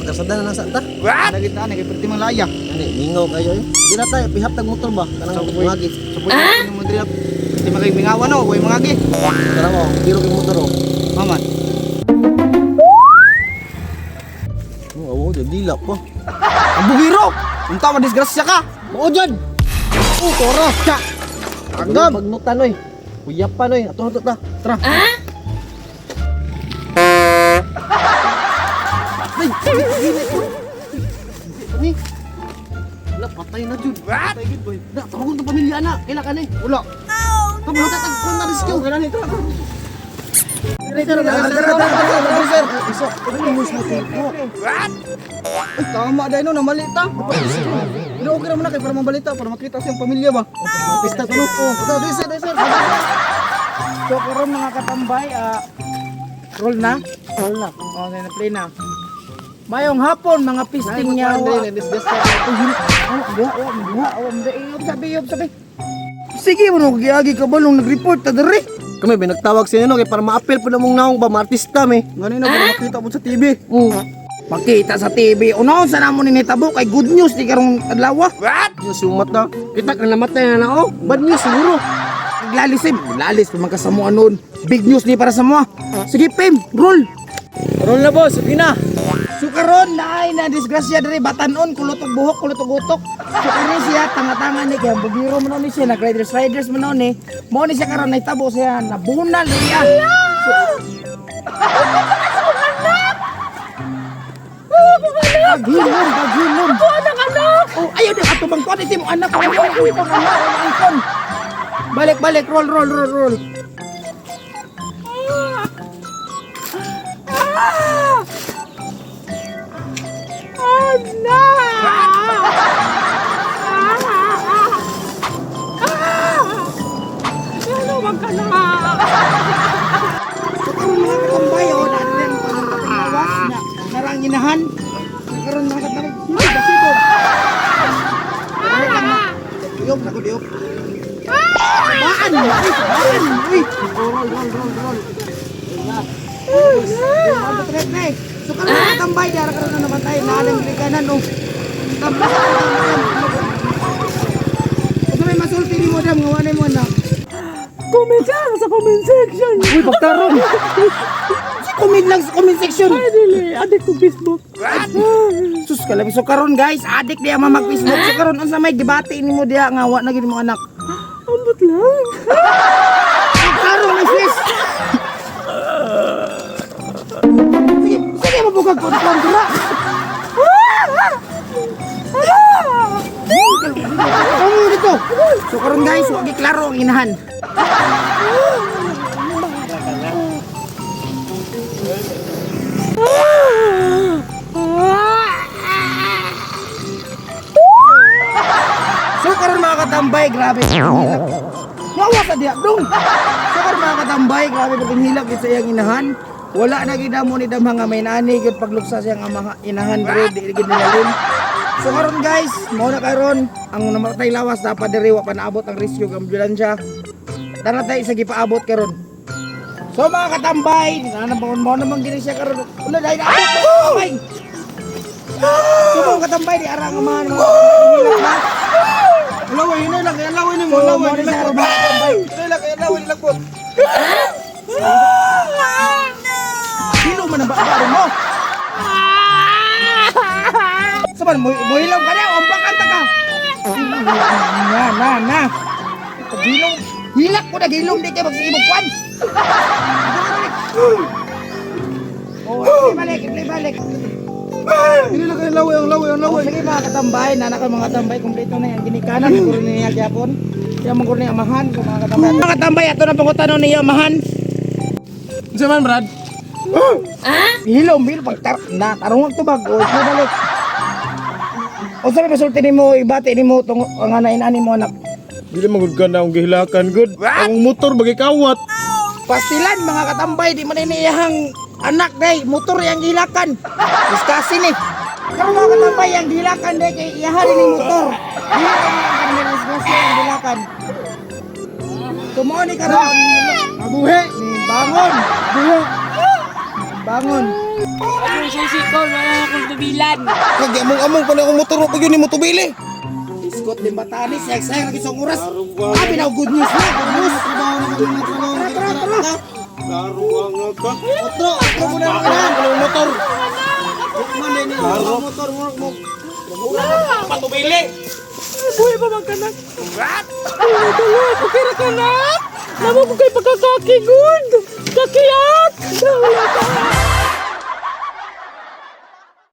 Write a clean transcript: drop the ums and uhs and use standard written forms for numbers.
Kasada na lang sa ta. Ada kita nagperti malaya. Ani mingaw kayo. Di na tayo pihap tag motor ba? Kanang mangagi. So pwede mo diri. Di magay mingawan no, way mangagi. Tara mo, tiro kay motor oh. Maman. Oh, dila pa. Ang bugiro. Unta man disgrasya ka. Mao jud. Oh, toro. Cha. Agam magnutan oy. Uyap pa oy. Ato ta. Tara. Ay, ni. Wala patay na jud. Patay gid boy. Da tawag ng pamilya na. Kailan ka ni? Wala. Kamu lang tatag kon na rescue. Kailan ni tara. Tama dahil no, namali ta. Pero okay naman na kayo para mabalita, para makita siyang pamilya ba? Pista ko no. Oh, desir. So, karon mga katambay, roll na? Roll na. Oh, na-play na. Mayong hapon, mga pisting niya. Sabi. Sige mo, nagiyagi ka ba nung nag-report ta dere? Kami binagtawag sa inyo no kay para ma-appeal po namong naong ba ma-artista mi. Ngani na para makita mo sa TV. Makita sa TV. Unaon sa namo ni nitabo kay good news di karong adlaw. Yung sumat na. Kita ka namatay na oh. Bad news siguro. Lalis pa man ka sa mo anon. Big news ni para sa mo. Sige, Pim, roll. Roll na boss, sige na. So karon naay na disgrasya diri batanon kulotog buhok kulotog utok. So kani siya tanga-tanga ni kay bugiro mo ni siya nag-riders mo ni. Mo ni siya karon nahitabo siya nabunal niya. Paghilom. Ako ang anak. Oh, ayaw din ato bang kuan mo anak ko. Balik, roll. Mga katambay, oh, dati rin pangalawas na naranginahan. Karoon mga katambay, sito. Diop, ako diop. Baan! Uy! Roll. So karoon mga katambay, dara karoon na naman tayo, naalang liganan, oh. Tambay. Kung may masulti ni mo, dam, ngawanay mo na. Comment lang sa comment section. Uy, pagtarong! Comment lang sa comment section. Ay, dili. Adik ko Facebook. Sus kalabi. So karon guys, adik diya mag-Facebook. So karon unsa may gibati nimo diya nga wa na gid mo anak. Ambot lang. Karon na sis. Sige mabugag ko kon dira. Kamu dito. So karon guys, wa gi klaro ang inahan. So karon mga katambay, grabe. Nawa sa diya dong. So karon mga katambay, grabe pag hilak sa iyang inahan. Wala na gid mo ni damha nga may nani gid pagluksa siyang inahan bro, di gid nilalin. So karon guys, mao na karon ang namatay lawas dapat diri wa pa naabot ang rescue ng ambulansya. Tara tayo sa gipaabot karon. So mga katambay, nanabon mo naman gini siya karon. Ulo dai na abot katambay. So mga katambay di arang man mga katambay. Laway ni lang, laway ni mo, laway ni lang. Laway ni lang po. Sino man ang baaro mo? Saban mo hilaw ka na, umbakan ta ka. Na. Gilong, hilak ko na gilong di kay magsibog kwan. Oh, balik. Hindi lang kayo laway. Sige mga katambay, nanak ang mga katambay, kumpleto na yung ginikanan, siguro niya gyapon. Siya mong kurni amahan sa mga katambay. Mga katambay, ato na pangutanong niya amahan. Sa man, Brad? Hilom, pagtar na tarong tubag o balik. O sabi masulti nimo ibati nimo tong ang anain-ani mo anak. Dili magud ka na ang gihilakan, good. Ang motor bagay kawat. Pastilan mga katambay di man iniyahang anak day motor yang gilakan. Diskasi ni. Karon mga katambay yang gilakan day kay iyahan ni motor. Dili ka diskasi yang gilakan. Tumo ni karon. Mabuhi. Bangon. Bangon. Akong susi ko, wala akong tubilan. Kag among pa na akong motor mo pag yun ni mo tubili. Iskot din batani, sayang lagi sa oras. Abi na good news na, good news. Trabaho na kami ng trabaho na kita. Karuang ka. Otro mo na lang. Ang motor. Mali ni motor mo. Patubili. Buhay pa magkanak. Ay, talat. Okay ra kanak. Naman ko kay pagkakakigod. Kakiyat. Wala ka.